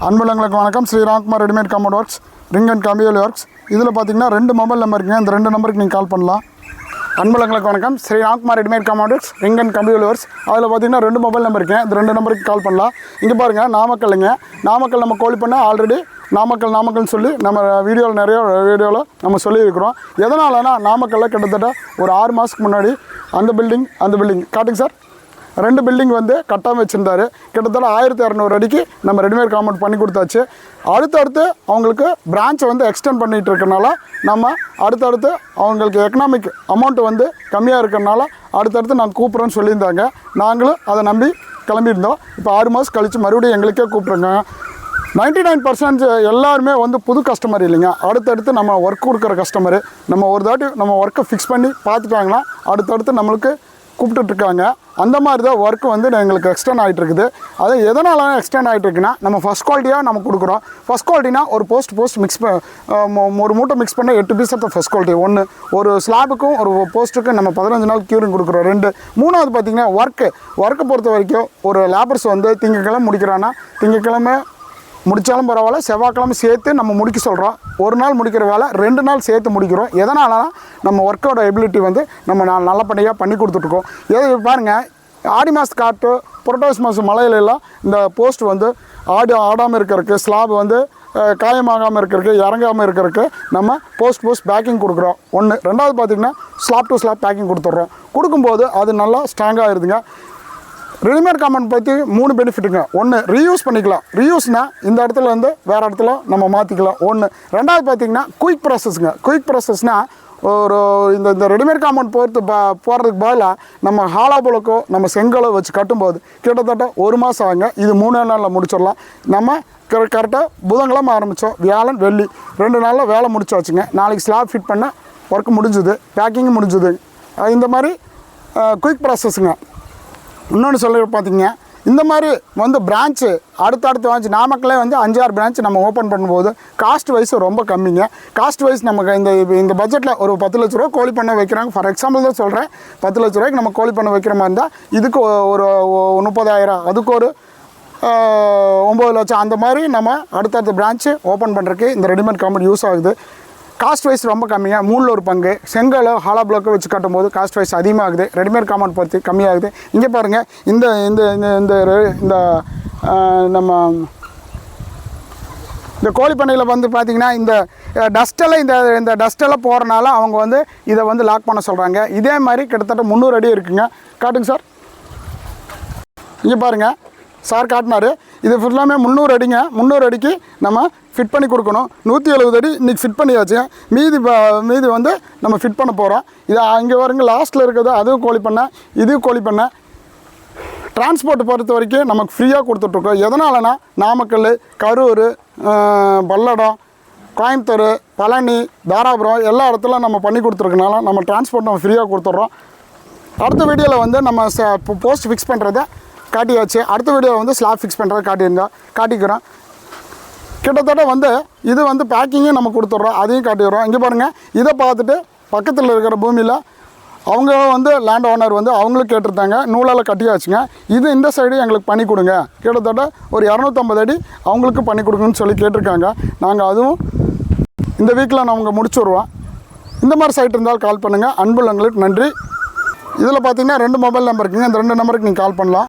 அன்புள்ளங்களுக்கு வணக்கம். Shri Ramkumar readymade compound works, ring and கம்பியல் works. இதில் பார்த்தீங்கன்னா 2 மொபைல் நம்பர் இருக்குங்க. இந்த 2 நம்பருக்கு நீங்கள் கால் பண்ணலாம். அன்புள்ளங்களுக்கு வணக்கம். Shri Ramkumar readymade compound works, ring and கம்பியல் ஒர்க்ஸ். அதில் பார்த்தீங்கன்னா 2 மொபைல் நம்பர் இருக்குங்க. இந்த 2 நம்பருக்கு கால் பண்ணலாம். இங்கே பாருங்கள், நாமக்கல்லுங்க. நாமக்கல் நம்ம கோல் பண்ணால் ஆல்ரெடி நாமக்கல்னு சொல்லி நம்ம வீடியோவில் நம்ம சொல்லியிருக்கிறோம். எதனாலனா நாமக்கல்லில் கிட்டத்தட்ட ஒரு 6 மாதத்துக்கு முன்னாடி அந்த பில்டிங் காட்டுங்க சார். 2 பில்டிங் வந்து கட்டாமல் வச்சுருந்தாரு. கிட்டத்தட்ட 1200 அடிக்கு நம்ம ரெடிமேட் காம்பவுண்ட் பண்ணி கொடுத்தாச்சு. அடுத்தடுத்து அவங்களுக்கு பிரான்ச்சை வந்து எக்ஸ்டெண்ட் பண்ணிகிட்டு இருக்கனால நம்ம அடுத்தடுத்து அவங்களுக்கு எக்கனாமிக் அமௌண்ட்டு வந்து கம்மியாக இருக்கிறனால அடுத்தடுத்து நான் கூப்பிட்றேன்னு சொல்லியிருந்தாங்க. நாங்களும் அதை நம்பி கிளம்பியிருந்தோம். இப்போ 6 மாதம் கழித்து மறுபடியும் எங்களுக்கே கூப்பிட்றோங்க. 99% எல்லாருமே வந்து புது கஸ்டமர் இல்லைங்க. அடுத்தடுத்து நம்ம ஒர்க் கொடுக்குற கஸ்டமரு. நம்ம ஒரு தாட்டி நம்ம ஒர்க்கை ஃபிக்ஸ் பண்ணி பார்த்துட்டாங்கன்னா அடுத்தடுத்து நம்மளுக்கு கூப்பிட்டுட்ருக்காங்க. அந்த மாதிரி தான் ஒர்க்கு வந்து எங்களுக்கு எக்ஸ்டெண்ட் ஆகிட்டு இருக்குது. அது எதனால எக்ஸ்டெண்ட் ஆகிட்டு இருக்குன்னா, நம்ம ஃபஸ்ட் குவாலிட்டியாக நம்ம கொடுக்குறோம். ஃபஸ்ட் குவாலிட்டினா ஒரு போஸ்ட் மிக்ஸ் ஒரு மூட்டை மிக்ஸ் பண்ண 8 பீஸ் ஆஃப் ஃபஸ்ட் குவாலிட்டி. ஒன்று ஒரு ஸ்லாபுக்கும் ஒரு போஸ்ட்டுக்கும் நம்ம 15 நாள் க்யூரிங் கொடுக்குறோம். 2 மூணாவது பார்த்திங்கன்னா ஒர்க்கை பொறுத்த வரைக்கும் ஒரு லேபர்ஸ் வந்து திங்கக்கிழமை முடிக்கிறான்னா திங்கக்கிழமை முடித்தாலும் பரவாயில்ல, செவ்வாய்க்கிழமை சேர்த்து நம்ம முடிக்க சொல்கிறோம். ஒரு நாள் முடிக்கிற வேலை 2 நாள் சேர்த்து முடிக்கிறோம். எதனாலனா நம்ம ஒர்க்கோட எபிலிட்டி வந்து நம்ம நல்லபடியாக பண்ணி கொடுத்துட்ருக்கோம். எது பாருங்கள், ஆடி மாதம் காட்டு புரட்டாசி மாதம் மழையிலெல்லாம் இந்த போஸ்ட் வந்து ஆடாமல் இருக்கிறதுக்கு, ஸ்லாப் வந்து காயமாகாமல் இருக்கிறதுக்கு, இறங்காமல் இருக்கிறதுக்கு நம்ம போஸ்ட் பேக்கிங் கொடுக்குறோம். 1. 2வது பார்த்திங்கன்னா ஸ்லாப் டு ஸ்லாப் பேக்கிங் கொடுத்துட்றோம். கொடுக்கும்போது அது நல்லா ஸ்ட்ராங்காக இருதுங்க. ரெடிமேட் காம்பவுண்ட் பற்றி 3 பெனிஃபிட்டுங்க. 1, ரீயூஸ் பண்ணிக்கலாம். ரீயூஸ்னால் இந்த இடத்துல வந்து வேறு இடத்துல நம்ம மாற்றிக்கலாம். 1. 2வது பார்த்திங்கன்னா குயிக் ப்ராசஸ்ங்க. குயிக் ப்ராசஸ்னால் ஒரு இந்த ரெடிமேட் காம்பவுண்ட் போகிறதுக்கு பதிலாக நம்ம ஹாலா புலக்கோ நம்ம செங்கலோ வச்சு கட்டும்போது கிட்டத்தட்ட 1 மாதம் ஆகுங்க. இது 3 நாளில் முடிச்சிடலாம். நம்ம கரெக்டாக புதன்கிழமை ஆரம்பித்தோம், வியாழன் வெள்ளி 2 நாளில் வேலை முடிச்சாச்சுங்க. நாளைக்கு ஸ்லாப் ஃபிட் பண்ண ஒர்க்கு முடிஞ்சுது, பேக்கிங்கும் முடிஞ்சுது. இந்த மாதிரி குயிக் ப்ராசஸ்ங்க. இன்னொன்று சொல்ல பார்த்திங்க, இந்த மாதிரி வந்து பிரான்ச்சு அடுத்தடுத்து வாங்கி நாமக்கல்லே வந்து 5-6 பிரான்ச் நம்ம ஓப்பன் பண்ணும்போது காஸ்ட் வைஸ் ரொம்ப கம்மிங்க. காஸ்ட் வைஸ் நமக்கு இந்த பட்ஜெட்டில் ஒரு 10 லட்ச ரூபா கோழி பண்ண வைக்கிறாங்க. ஃபார் எக்ஸாம்பிள் தான் சொல்கிறேன். 10 லட்ச ரூபாய்க்கு நம்ம கோழி பண்ண வைக்கிற மாதிரி இருந்தால் இதுக்கு ஒரு 30,000, அதுக்கு ஒரு 9 லட்சம். அந்த மாதிரி நம்ம அடுத்தடுத்த பிரான்ச்சு ஓப்பன் பண்ணுறதுக்கு இந்த ரெடிமேட் காம்பவுண்ட் யூஸ் ஆகுது. காஸ்ட் வைஸ் ரொம்ப கம்மியாக 3ல் ஒரு பங்கு. செங்கல் ஹாலா பிளாக்கை வச்சு கட்டும்போது காஸ்ட் வைஸ் அதிகமாகுது. ரெடிமேட் காம்பவுண்ட் பற்றி கம்மியாகுது. இங்கே பாருங்கள், இந்த நம்ம இந்த கோழி பண்ணையில் வந்து பார்த்திங்கன்னா இந்த டஸ்ட்டெல்லாம் போகிறனால அவங்க வந்து இதை வந்து லாக் பண்ண சொல்கிறாங்க. இதே மாதிரி கிட்டத்தட்ட 300 அடி இருக்குங்க. காட்டுங்க சார். இங்கே பாருங்கள், சார் காட்டினார். இது ஃபுல்லாமே 300 அடிங்க. 300 அடிக்கு நம்ம ஃபிட் பண்ணி கொடுக்கணும். 170 அடி இன்றைக்கி ஃபிட் பண்ணியாச்சு. மீதி வந்து நம்ம ஃபிட் பண்ண போகிறோம். இது இங்கே வருங்க, லாஸ்ட்டில் இருக்கிறது அதுவும் கோழி பண்ணை, இதுவும் கோழி பண்ணை. டிரான்ஸ்போர்ட் பொறுத்த வரைக்கும் நமக்கு ஃப்ரீயாக கொடுத்துட்ருக்கோம். எதனாலனா நாமக்கல், கரூர், பல்லடம், கோயம்புத்தூர், பழனி, தாராபுரம் எல்லா இடத்துல நம்ம பண்ணி கொடுத்துருக்கனால நம்ம டிரான்ஸ்போர்ட் நம்ம ஃப்ரீயாக கொடுத்துட்றோம். அடுத்த வீடியோவில் வந்து நம்ம போஸ்ட் ஃபிக்ஸ் பண்ணுறதை காட்டியாச்சு. அடுத்த வீடியோவில் வந்து ஸ்லாப் ஃபிக்ஸ் பண்ணுறதை காட்டிக்கிறோம். கிட்டத்தட்ட வந்து இது வந்து பேக்கிங்கும் நம்ம கொடுத்துட்றோம், அதையும் காட்டிடுறோம். இங்கே பாருங்கள், இதை பார்த்துட்டு பக்கத்தில் இருக்கிற பூமியில் அவங்க வந்து லேண்ட் ஓனர் வந்து அவங்களும் கேட்டிருந்தாங்க. நூலால் கட்டியாச்சுங்க. இது இந்த சைடு எங்களுக்கு பண்ணி கொடுங்க, கிட்டத்தட்ட ஒரு 250 அடி அவங்களுக்கு பண்ணி கொடுங்கன்னு சொல்லி கேட்டிருக்காங்க. நாங்கள் அதுவும் இந்த வீக்கில் நாங்கள் முடிச்சுடுவோம். இந்த மாதிரி சைட் இருந்தால் கால் பண்ணுங்கள். அன்புள்ளங்களுக்கு நன்றி. இதில் பார்த்திங்கன்னா 2 மொபைல் நம்பர் இருக்குங்க. இந்த 2 நம்பருக்கு நீங்கள் கால் பண்ணலாம்.